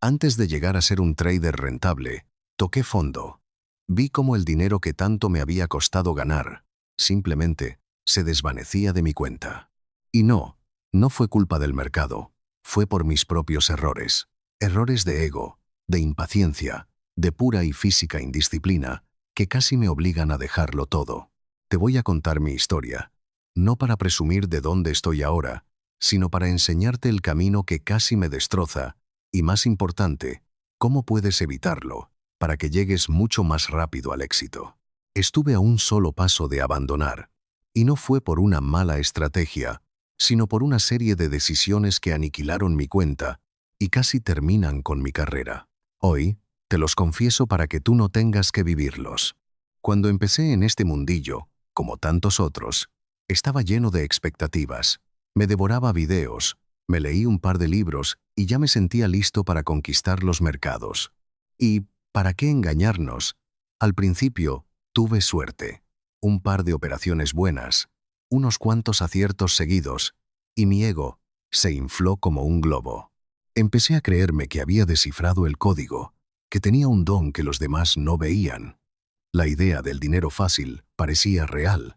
Antes de llegar a ser un trader rentable, toqué fondo. Vi cómo el dinero que tanto me había costado ganar, simplemente, se desvanecía de mi cuenta. Y no fue culpa del mercado, fue por mis propios errores. Errores de ego, de impaciencia, de pura y física indisciplina, que casi me obligan a dejarlo todo. Te voy a contar mi historia, no para presumir de dónde estoy ahora, sino para enseñarte el camino que casi me destroza, y más importante, cómo puedes evitarlo, para que llegues mucho más rápido al éxito. Estuve a un solo paso de abandonar, y no fue por una mala estrategia, sino por una serie de decisiones que aniquilaron mi cuenta y casi terminan con mi carrera. Hoy, te los confieso para que tú no tengas que vivirlos. Cuando empecé en este mundillo, como tantos otros, estaba lleno de expectativas. Me devoraba videos, me leí un par de libros y ya me sentía listo para conquistar los mercados. Y, ¿para qué engañarnos? Al principio, tuve suerte. Un par de operaciones buenas, unos cuantos aciertos seguidos, y mi ego se infló como un globo. Empecé a creerme que había descifrado el código, que tenía un don que los demás no veían. La idea del dinero fácil parecía real,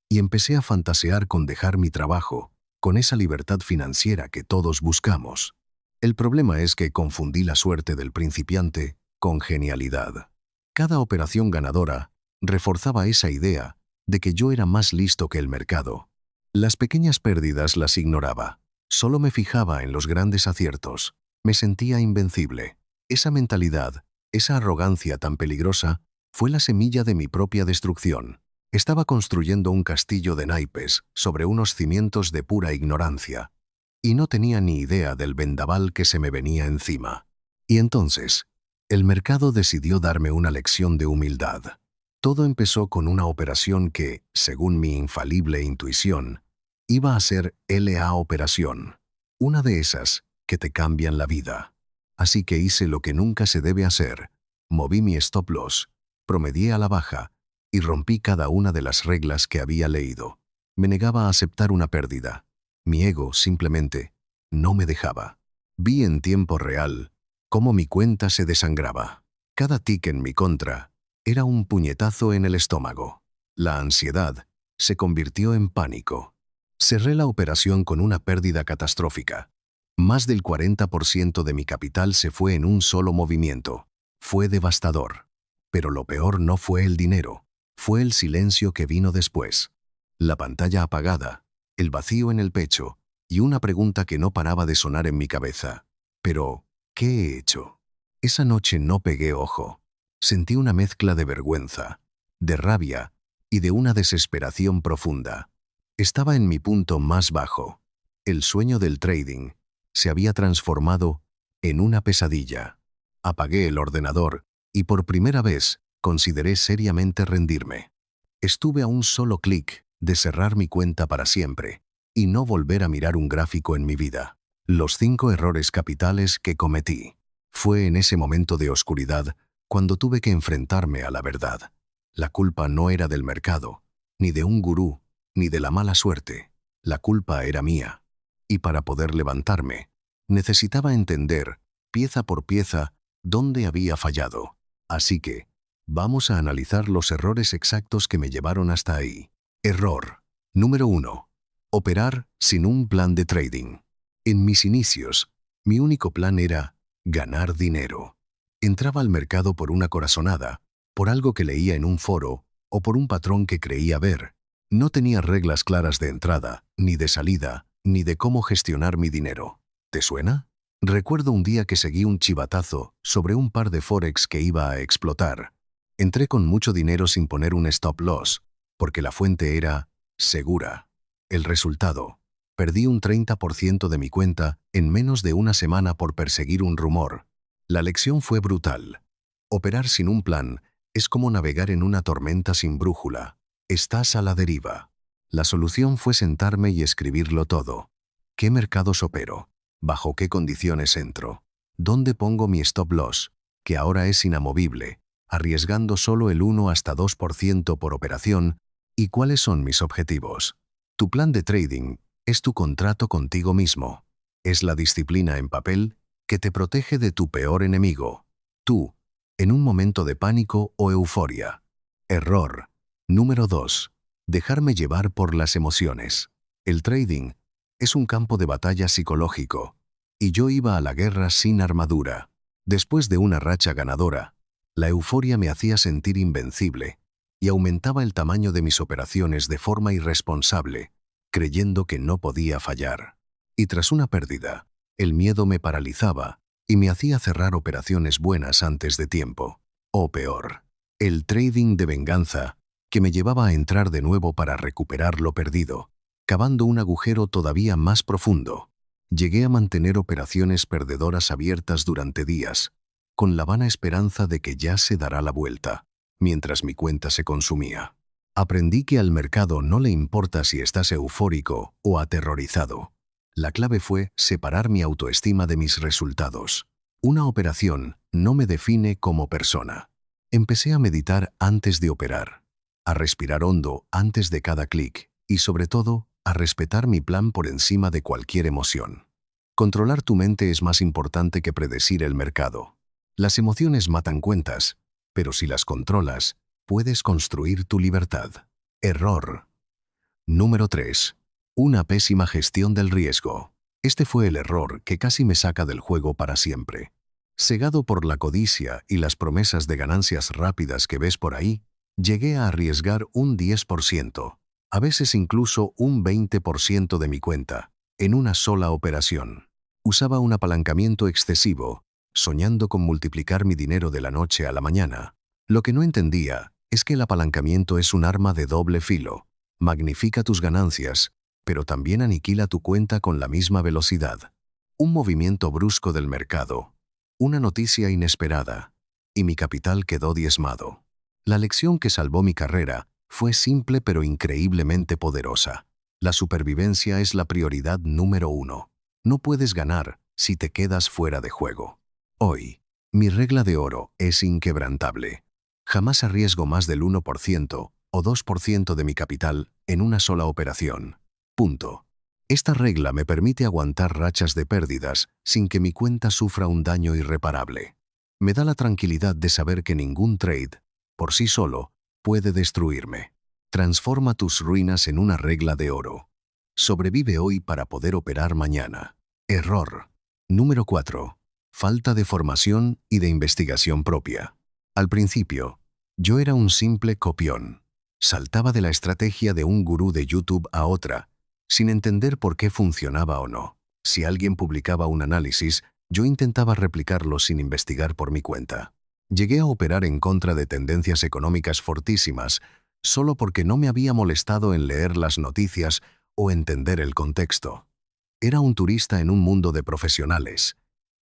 y empecé a fantasear con dejar mi trabajo, con esa libertad financiera que todos buscamos. El problema es que confundí la suerte del principiante con genialidad. Cada operación ganadora reforzaba esa idea de que yo era más listo que el mercado. Las pequeñas pérdidas las ignoraba. Solo me fijaba en los grandes aciertos. Me sentía invencible. Esa mentalidad, esa arrogancia tan peligrosa, fue la semilla de mi propia destrucción. Estaba construyendo un castillo de naipes sobre unos cimientos de pura ignorancia, y no tenía ni idea del vendaval que se me venía encima. Y entonces, el mercado decidió darme una lección de humildad. Todo empezó con una operación que, según mi infalible intuición, iba a ser LA operación, una de esas que te cambian la vida. Así que hice lo que nunca se debe hacer. Moví mi stop loss, promedié a la baja y rompí cada una de las reglas que había leído. Me negaba a aceptar una pérdida. Mi ego simplemente no me dejaba. Vi en tiempo real cómo mi cuenta se desangraba. Cada tic en mi contra era un puñetazo en el estómago. La ansiedad se convirtió en pánico. Cerré la operación con una pérdida catastrófica. Más del 40% de mi capital se fue en un solo movimiento. Fue devastador. Pero lo peor no fue el dinero, fue el silencio que vino después. La pantalla apagada, el vacío en el pecho y una pregunta que no paraba de sonar en mi cabeza. Pero, ¿qué he hecho? Esa noche no pegué ojo. Sentí una mezcla de vergüenza, de rabia y de una desesperación profunda. Estaba en mi punto más bajo. El sueño del trading se había transformado en una pesadilla. Apagué el ordenador y por primera vez consideré seriamente rendirme. Estuve a un solo clic de cerrar mi cuenta para siempre y no volver a mirar un gráfico en mi vida. Los 5 errores capitales que cometí. Fue en ese momento de oscuridad cuando tuve que enfrentarme a la verdad. La culpa no era del mercado, ni de un gurú, ni de la mala suerte. La culpa era mía. Y para poder levantarme, necesitaba entender, pieza por pieza, dónde había fallado. Así que, vamos a analizar los errores exactos que me llevaron hasta ahí. Error número 1. Operar sin un plan de trading. En mis inicios, mi único plan era ganar dinero. Entraba al mercado por una corazonada, por algo que leía en un foro o por un patrón que creía ver. No tenía reglas claras de entrada, ni de salida, ni de cómo gestionar mi dinero. ¿Te suena? Recuerdo un día que seguí un chivatazo sobre un par de forex que iba a explotar. Entré con mucho dinero sin poner un stop loss, porque la fuente era segura. El resultado: perdí un 30% de mi cuenta en menos de una semana por perseguir un rumor. La lección fue brutal. Operar sin un plan es como navegar en una tormenta sin brújula. Estás a la deriva. La solución fue sentarme y escribirlo todo. ¿Qué mercados opero? ¿Bajo qué condiciones entro? ¿Dónde pongo mi stop loss, que ahora es inamovible, arriesgando solo el 1 hasta 2% por operación? ¿Y cuáles son mis objetivos? Tu plan de trading es tu contrato contigo mismo. Es la disciplina en papel que te protege de tu peor enemigo, tú, en un momento de pánico o euforia. Error. Número 2. Dejarme llevar por las emociones. El trading es un campo de batalla psicológico, y yo iba a la guerra sin armadura. Después de una racha ganadora, la euforia me hacía sentir invencible y aumentaba el tamaño de mis operaciones de forma irresponsable, creyendo que no podía fallar. Y tras una pérdida, el miedo me paralizaba y me hacía cerrar operaciones buenas antes de tiempo. O peor, el trading de venganza, que me llevaba a entrar de nuevo para recuperar lo perdido, cavando un agujero todavía más profundo. Llegué a mantener operaciones perdedoras abiertas durante días, con la vana esperanza de que ya se dará la vuelta, mientras mi cuenta se consumía. Aprendí que al mercado no le importa si estás eufórico o aterrorizado. La clave fue separar mi autoestima de mis resultados. Una operación no me define como persona. Empecé a meditar antes de operar, a respirar hondo antes de cada clic y, sobre todo, a respetar mi plan por encima de cualquier emoción. Controlar tu mente es más importante que predecir el mercado. Las emociones matan cuentas, pero si las controlas, puedes construir tu libertad. Error. Número 3. Una pésima gestión del riesgo. Este fue el error que casi me saca del juego para siempre. Cegado por la codicia y las promesas de ganancias rápidas que ves por ahí, llegué a arriesgar un 10%, a veces incluso un 20% de mi cuenta, en una sola operación. Usaba un apalancamiento excesivo, soñando con multiplicar mi dinero de la noche a la mañana. Lo que no entendía es que el apalancamiento es un arma de doble filo. Magnifica tus ganancias, pero también aniquila tu cuenta con la misma velocidad. Un movimiento brusco del mercado, una noticia inesperada, y mi capital quedó diezmado. La lección que salvó mi carrera fue simple pero increíblemente poderosa. La supervivencia es la prioridad número 1. No puedes ganar si te quedas fuera de juego. Hoy, mi regla de oro es inquebrantable. Jamás arriesgo más del 1% o 2% de mi capital en una sola operación. Punto. Esta regla me permite aguantar rachas de pérdidas sin que mi cuenta sufra un daño irreparable. Me da la tranquilidad de saber que ningún trade, por sí solo, puede destruirme. Transforma tus ruinas en una regla de oro. Sobrevive hoy para poder operar mañana. Error. Número 4. Falta de formación y de investigación propia. Al principio, yo era un simple copión. Saltaba de la estrategia de un gurú de YouTube a otra, sin entender por qué funcionaba o no. Si alguien publicaba un análisis, yo intentaba replicarlo sin investigar por mi cuenta. Llegué a operar en contra de tendencias económicas fortísimas, solo porque no me había molestado en leer las noticias o entender el contexto. Era un turista en un mundo de profesionales,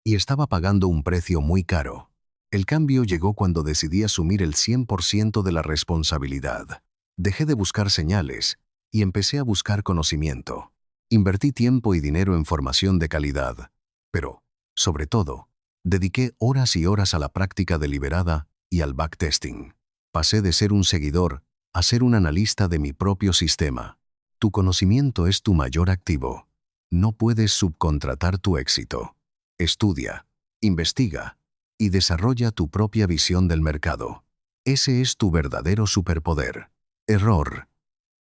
y estaba pagando un precio muy caro. El cambio llegó cuando decidí asumir el 100% de la responsabilidad. Dejé de buscar señales y empecé a buscar conocimiento. Invertí tiempo y dinero en formación de calidad, pero, sobre todo, dediqué horas y horas a la práctica deliberada y al backtesting. Pasé de ser un seguidor a ser un analista de mi propio sistema. Tu conocimiento es tu mayor activo. No puedes subcontratar tu éxito. Estudia, investiga y desarrolla tu propia visión del mercado. Ese es tu verdadero superpoder. Error.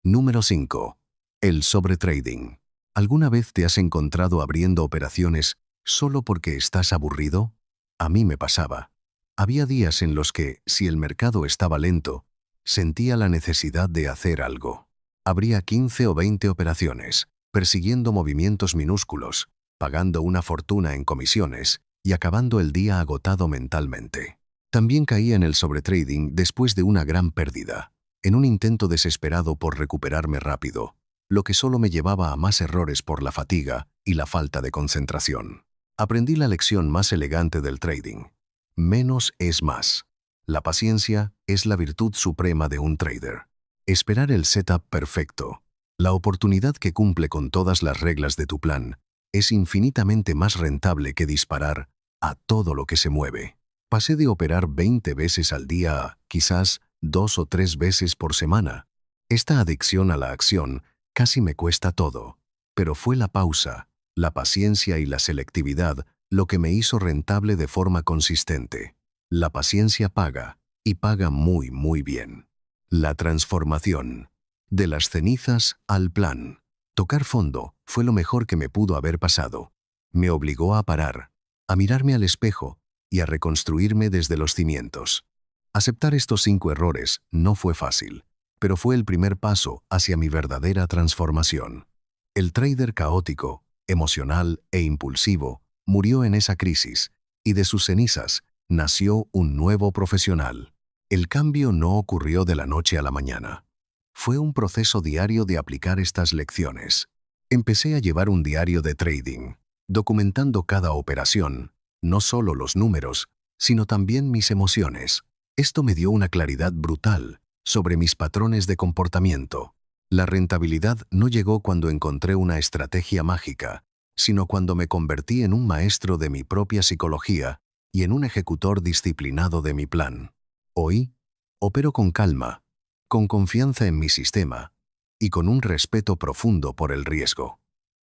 Número 5. El sobretrading. ¿Alguna vez te has encontrado abriendo operaciones solo porque estás aburrido? A mí me pasaba. Había días en los que, si el mercado estaba lento, sentía la necesidad de hacer algo. Abría 15 o 20 operaciones, persiguiendo movimientos minúsculos, pagando una fortuna en comisiones y acabando el día agotado mentalmente. También caía en el sobretrading después de una gran pérdida, en un intento desesperado por recuperarme rápido, lo que solo me llevaba a más errores por la fatiga y la falta de concentración. Aprendí la lección más elegante del trading. Menos es más. La paciencia es la virtud suprema de un trader. Esperar el setup perfecto, la oportunidad que cumple con todas las reglas de tu plan, es infinitamente más rentable que disparar a todo lo que se mueve. Pasé de operar 20 veces al día a, quizás, 2 o 3 veces por semana. Esta adicción a la acción casi me cuesta todo, pero fue la pausa, la paciencia y la selectividad lo que me hizo rentable de forma consistente. La paciencia paga, y paga muy, muy bien. La transformación. De las cenizas al plan. Tocar fondo fue lo mejor que me pudo haber pasado. Me obligó a parar, a mirarme al espejo y a reconstruirme desde los cimientos. Aceptar estos 5 errores no fue fácil, pero fue el primer paso hacia mi verdadera transformación. El trader caótico, emocional e impulsivo murió en esa crisis, y de sus cenizas nació un nuevo profesional. El cambio no ocurrió de la noche a la mañana. Fue un proceso diario de aplicar estas lecciones. Empecé a llevar un diario de trading, documentando cada operación, no solo los números, sino también mis emociones. Esto me dio una claridad brutal sobre mis patrones de comportamiento. La rentabilidad no llegó cuando encontré una estrategia mágica, sino cuando me convertí en un maestro de mi propia psicología y en un ejecutor disciplinado de mi plan. Hoy, opero con calma, con confianza en mi sistema y con un respeto profundo por el riesgo.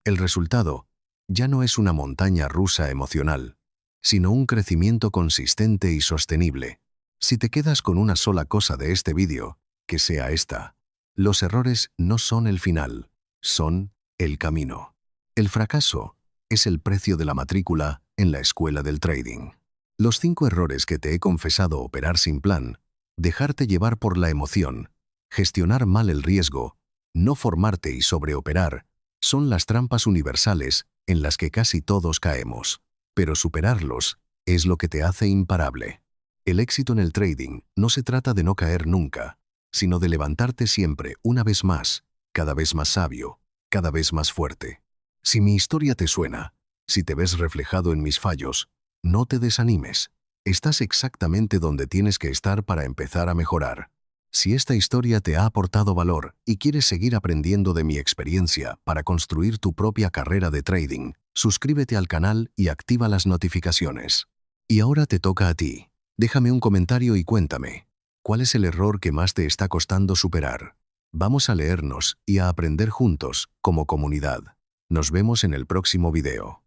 El resultado ya no es una montaña rusa emocional, sino un crecimiento consistente y sostenible. Si te quedas con una sola cosa de este vídeo, que sea esta: los errores no son el final, son el camino. El fracaso es el precio de la matrícula en la escuela del trading. Los 5 errores que te he confesado: operar sin plan, dejarte llevar por la emoción, gestionar mal el riesgo, no formarte y sobreoperar, son las trampas universales en las que casi todos caemos. Pero superarlos es lo que te hace imparable. El éxito en el trading no se trata de no caer nunca, sino de levantarte siempre una vez más, cada vez más sabio, cada vez más fuerte. Si mi historia te suena, si te ves reflejado en mis fallos, no te desanimes. Estás exactamente donde tienes que estar para empezar a mejorar. Si esta historia te ha aportado valor y quieres seguir aprendiendo de mi experiencia para construir tu propia carrera de trading, suscríbete al canal y activa las notificaciones. Y ahora te toca a ti. Déjame un comentario y cuéntame, ¿cuál es el error que más te está costando superar? Vamos a leernos y a aprender juntos como comunidad. Nos vemos en el próximo video.